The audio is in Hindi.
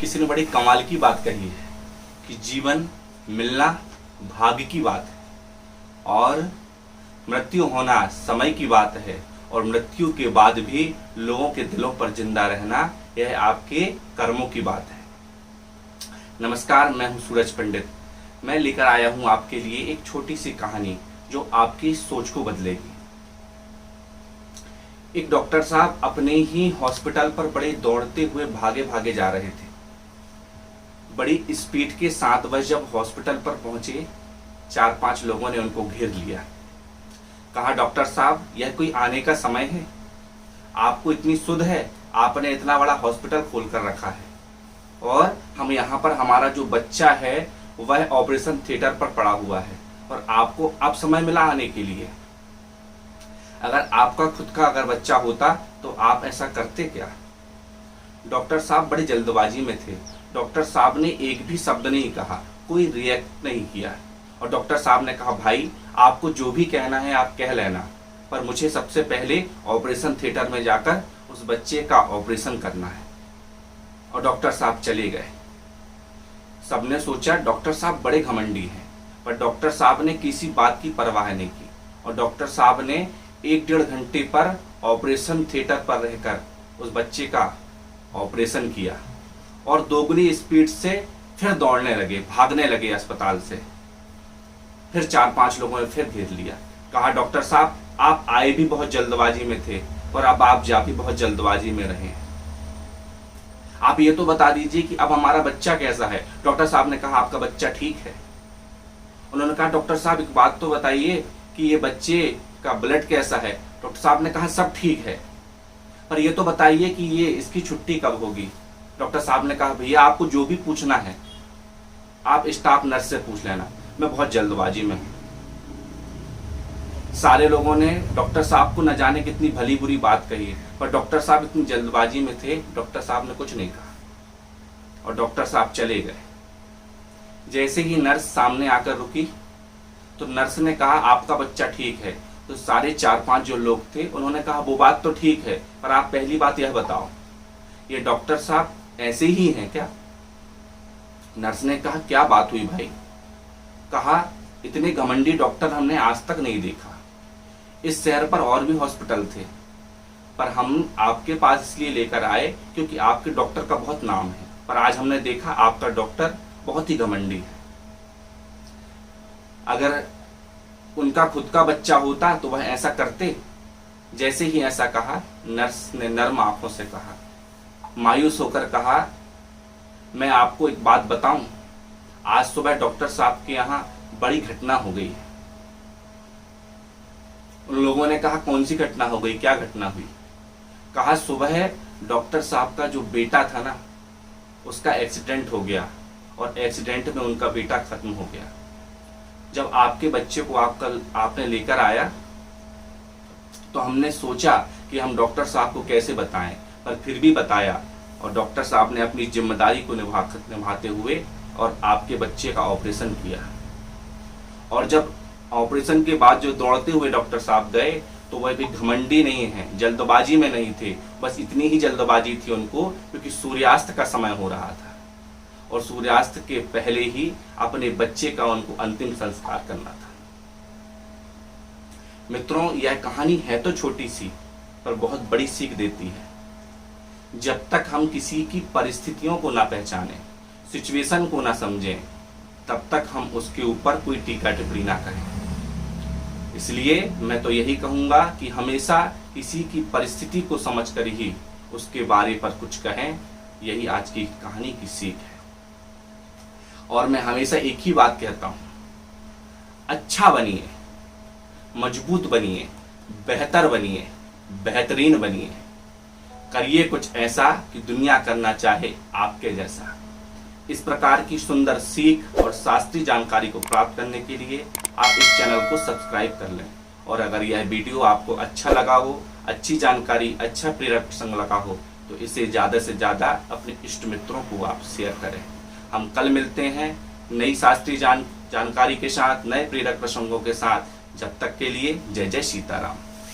किसी ने बड़ी कमाल की बात कही है कि जीवन मिलना भाग्य की बात है और मृत्यु होना समय की बात है और मृत्यु के बाद भी लोगों के दिलों पर जिंदा रहना यह आपके कर्मों की बात है। नमस्कार, मैं हूं सूरज पंडित। मैं लेकर आया हूं आपके लिए एक छोटी सी कहानी जो आपकी सोच को बदलेगी। एक डॉक्टर साहब अपने ही हॉस्पिटल पर बड़े दौड़ते हुए भागे भागे जा रहे थे। बड़ी स्पीड के साथ वह जब हॉस्पिटल पर पहुंचे, 4-5 लोगों ने उनको घेर लिया। कहा, डॉक्टर साहब, यह कोई आने का समय है? आपको इतनी सुध है, आपने इतना बड़ा हॉस्पिटल खोल कर रखा है और हम यहाँ पर हमारा जो बच्चा है वह ऑपरेशन थिएटर पर पड़ा हुआ है और आपको अब समय मिला आने के लिए। अगर आपका खुद का अगर बच्चा होता तो आप ऐसा करते क्या? डॉक्टर साहब बड़ी जल्दबाजी में थे। डॉक्टर साहब ने एक भी शब्द नहीं कहा, कोई रिएक्ट नहीं किया और डॉक्टर साहब ने कहा, भाई आपको जो भी कहना है आप कह लेना, पर मुझे सबसे पहले ऑपरेशन थिएटर में जाकर उस बच्चे का ऑपरेशन करना है। और डॉक्टर साहब चले गए। सबने सोचा डॉक्टर साहब बड़े घमंडी हैं, पर डॉक्टर साहब ने किसी बात की परवाह नहीं की और डॉक्टर साहब ने 1-1.5 घंटे पर ऑपरेशन थिएटर पर रहकर उस बच्चे का ऑपरेशन किया और दोगुनी स्पीड से फिर दौड़ने लगे, भागने लगे अस्पताल से। फिर 4-5 लोगों ने फिर घेर लिया। कहा, डॉक्टर साहब आप आए भी बहुत जल्दबाजी में थे और अब आप जा भी बहुत जल्दबाजी में रहे। आप ये तो बता दीजिए कि अब हमारा बच्चा कैसा है? डॉक्टर साहब ने कहा, आपका बच्चा ठीक है। उन्होंने कहा, डॉक्टर साहब एक बात तो बताइए कि ये बच्चे का ब्लड कैसा है? डॉक्टर साहब ने कहा, सब ठीक है, पर ये तो बताइए कि ये इसकी छुट्टी कब होगी? डॉक्टर साहब ने कहा, भैया आपको जो भी पूछना है आप स्टाफ नर्स से पूछ लेना, मैं बहुत जल्दबाजी में हूं। सारे लोगों ने डॉक्टर साहब को न जाने कितनी भली बुरी बात कही है, पर डॉक्टर साहब इतनी जल्दबाजी में थे, डॉक्टर साहब ने कुछ नहीं कहा और डॉक्टर साहब चले गए। जैसे ही नर्स सामने आकर रुकी तो नर्स ने कहा, आपका बच्चा ठीक है। तो सारे 4-5 जो लोग थे उन्होंने कहा, वो बात तो ठीक है, पर आप पहली बात यह बताओ, ये डॉक्टर साहब ऐसे ही हैं क्या? नर्स ने कहा, क्या बात हुई भाई? कहा, इतने घमंडी डॉक्टर हमने आज तक नहीं देखा। इस शहर पर और भी हॉस्पिटल थे, पर हम आपके पास इसलिए लेकर आए क्योंकि आपके डॉक्टर का बहुत नाम है, पर आज हमने देखा आपका डॉक्टर बहुत ही घमंडी है। अगर उनका खुद का बच्चा होता तो वह ऐसा करते? जैसे ही ऐसा कहा, नर्स ने नर्म आंखों से कहा, मायूस होकर कहा, मैं आपको एक बात बताऊं, आज सुबह डॉक्टर साहब के यहाँ बड़ी घटना हो गई है। उन लोगों ने कहा, कौन सी घटना हो गई? क्या घटना हुई? कहा, सुबह डॉक्टर साहब का जो बेटा था ना, उसका एक्सीडेंट हो गया और एक्सीडेंट में उनका बेटा खत्म हो गया। जब आपके बच्चे को आपने लेकर आया तो हमने सोचा कि हम डॉक्टर साहब को कैसे बताएं, पर फिर भी बताया और डॉक्टर साहब ने अपनी जिम्मेदारी को निभाते हुए और आपके बच्चे का ऑपरेशन किया। और जब ऑपरेशन के बाद जो दौड़ते हुए डॉक्टर साहब गए तो वह भी घमंडी नहीं है, जल्दबाजी में नहीं थे। बस इतनी ही जल्दबाजी थी उनको क्योंकि सूर्यास्त का समय हो रहा था और सूर्यास्त के पहले ही अपने बच्चे का उनको अंतिम संस्कार करना था। मित्रों, यह कहानी है तो छोटी सी, पर बहुत बड़ी सीख देती है। जब तक हम किसी की परिस्थितियों को ना पहचानें, सिचुएशन को ना समझें, तब तक हम उसके ऊपर कोई टीका टिप्पणी ना करें। इसलिए मैं तो यही कहूंगा कि हमेशा किसी की परिस्थिति को समझकर ही उसके बारे पर कुछ कहें। यही आज की कहानी की सीख है। और मैं हमेशा एक ही बात कहता हूं, अच्छा बनिए, मजबूत बनिए, बेहतर बनिए, बेहतरीन बनिए, करिए कुछ ऐसा कि दुनिया करना चाहे आपके जैसा। इस प्रकार की सुंदर सीख और शास्त्रीय जानकारी को प्राप्त करने के लिए आप इस चैनल को सब्सक्राइब कर लें। और अगर यह वीडियो आपको अच्छा लगा हो, अच्छी जानकारी, अच्छा प्रेरक प्रसंग लगा हो, तो इसे ज़्यादा से ज़्यादा अपने इष्ट मित्रों को आप शेयर करें। हम कल मिलते हैं नई शास्त्रीय जानकारी के साथ, नए प्रेरक प्रसंगों के साथ। जब तक के लिए जय जय सीताराम।